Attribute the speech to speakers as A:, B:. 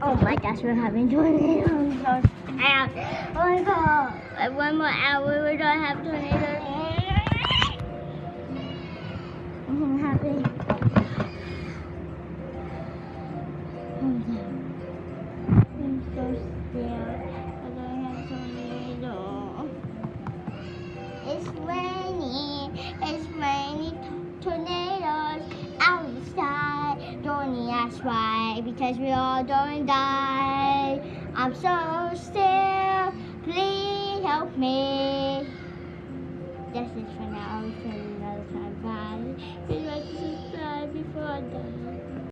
A: Oh my gosh, we're having tornadoes. Oh my god. Like 1 more hour, we're gonna have tornadoes. I'm happy. I'm so scared. I'm gonna have tornado. It's raining tornadoes outside. Don't ask why, because we all don't die. I'm so still, please help me. That's it for now. I'll see you another time. Bye. Please like to subscribe before I die.